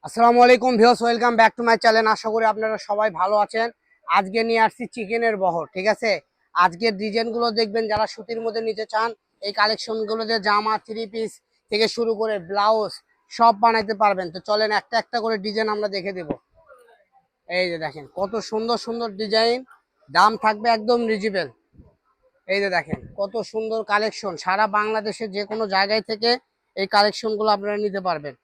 আসসালামু আলাইকুম viewers, welcome back to my channel. আশা করি আপনারা সবাই ভালো আছেন। আজকে নিয়ে আসছি চিকেনের বহর, ঠিক আছে। আজকের ডিজাইনগুলো দেখবেন, যারা সুতির মধ্যে নিতে চান এই কালেকশনগুলোতে জামা, থ্রি পিস থেকে শুরু করে ব্লাউজ সব বানাইতে পারবেন। তো চলেন একটা একটা করে ডিজাইন আমরা দেখে দেব। এই যে দেখেন কত সুন্দর সুন্দর ডিজাইন, দাম থাকবে একদম রিজনেবল। এই যে দেখেন কত সুন্দর কালেকশন, সারা বাংলাদেশের যে কোনো জায়গায় থেকে এই কালেকশনগুলো আপনারা নিতে পারবেন।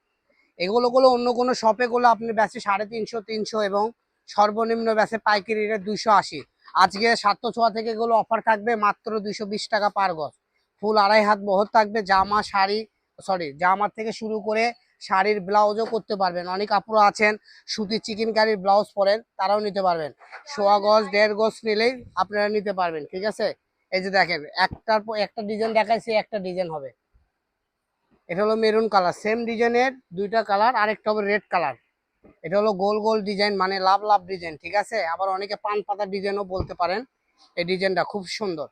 এগুলো অন্য কোনো শপে গুলো আপনি বেচে 350 300 এবং সর্বনিম্ন বেচে পাইকারি রেট 280। আজকে 700 থেকে এগুলো অফার থাকবে মাত্র 220 টাকা পার গজ। ফুল 2.5 হাত বহর থাকবে। জামা, শাড়ি, জামার থেকে শুরু করে শাড়ির ব্লাউজও করতে পারবেন। অনেক আপুরা আছেন সুতির চিকেন কারির ব্লাউজ পরেন, তারাও নিতে পারবেন। 1.25 গজ 1.5 গজ নিলেই আপনারা নিতে পারবেন, ঠিক আছে। এই যে দেখেন একটার পর একটা ডিজাইন দেখাইছি, একটা ডিজাইন হবে। এটা হলো মেরুন কালার, সেম ডিজাইনের দুইটা কালার, আরেকটা হবে রেড কালার। এটা হলো গোল গোল ডিজাইন, মানে লাভ লাভ ডিজাইন, ঠিক আছে। আবার অনেকে পান পাতা ডিজাইনও বলতে পারেন। এই ডিজাইনটা খুব সুন্দর।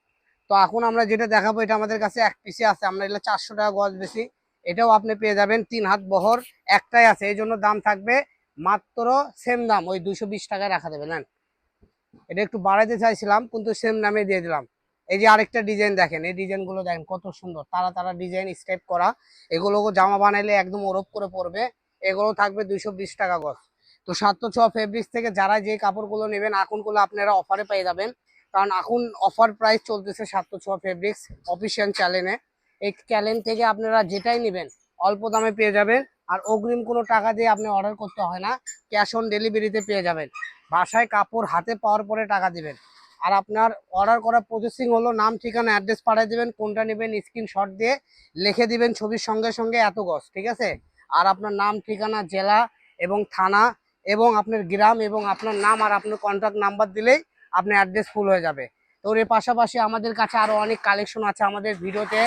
তো এখন আমরা যেটা দেখাবো এটা আমাদের কাছে এক পিসে আছে, আমরা এটা 400 টাকা গজ বেশি। এটাও আপনি পেয়ে যাবেন 3 হাত বহর, একটাই আছে, এই জন্য দাম থাকবে মাত্র সেম দাম, ওই 220 টাকায় রাখা দেবে। নেন, এটা একটু বাড়াইতে চাইছিলাম কিন্তু সেম দামে দিয়ে দিলাম। এই যে আরেকটা ডিজাইন দেখেন, এই ডিজাইনগুলো দেখেন কত সুন্দর, তারা তারা ডিজাইন স্টেপ করা। এগুলো জামা বানাইলে একদম ওরপ করে পড়বে। এগুলো থাকবে 220 টাকা গজ। তো 706 ফেব্রিক্স থেকে যারা যে কাপড়গুলো নেবেন এখনগুলো আপনারা অফারে পেয়ে যাবেন, কারণ এখন অফার প্রাইস চলতেছে 706 ফেব্রিক্স অফিসিয়াল চ্যানেলে। এই চ্যানেল থেকে আপনারা যেটাই নেবেন অল্প দামে পেয়ে যাবেন। আর অগ্রিম কোনো টাকা দিয়ে আপনি অর্ডার করতে হয় না, ক্যাশ অন ডেলিভারিতে পেয়ে যাবেন। বাসায় কাপড় হাতে পাওয়ার পরে টাকা দিবেন। আর আপনার অর্ডার করা প্রসেসিং হলো নাম, ঠিকানা, অ্যাড্রেস পাঠিয়ে দিবেন, কোনটা নেবেন স্ক্রিনশট দিয়ে লিখে দিবেন ছবির সঙ্গে সঙ্গে এত গজ, ঠিক আছে। আর আপনার নাম, ঠিকানা, জেলা এবং থানা এবং আপনার গ্রাম এবং আপনার নাম আর আপনার কন্ট্যাক্ট নাম্বার দিলেই আপনার অ্যাড্রেস ফুল হয়ে যাবে। তো এর পাশাপাশি আমাদের কাছে আরও অনেক কালেকশন আছে। আমাদের ভিডিওতে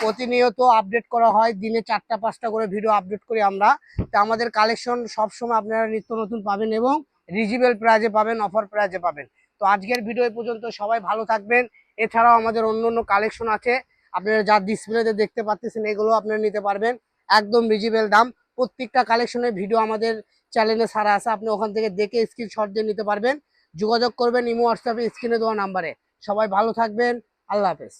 প্রতিনিয়ত আপডেট করা হয়, দিনে 4টা 5টা করে ভিডিও আপডেট করি আমরা। তো আমাদের কালেকশন সবসময় আপনারা নিত্য নতুন পাবেন এবং রিজনেবল প্রাইজে পাবেন, অফার প্রাইজে পাবেন। তো আজকের ভিডিও এই পর্যন্ত, সবাই ভালো থাকবেন। এছাড়াও আমাদের অন্য অন্য কালেকশন আছে, আপনারা যা ডিসপ্লেতে দেখতে পাচ্ছেন এগুলো আপনারা নিতে পারবেন একদম রিজনেবল দাম। প্রত্যেকটা কালেকশনের ভিডিও আমাদের চ্যানেলে ছাড়া আছে, আপনি ওখান থেকে দেখে স্ক্রিনশট দিয়ে নিতে পারবেন। যোগাযোগ করবেন ইমো, হোয়াটসঅ্যাপে স্ক্রিনে দেওয়া নাম্বারে। সবাই ভালো থাকবেন, আল্লাহ হাফেজ।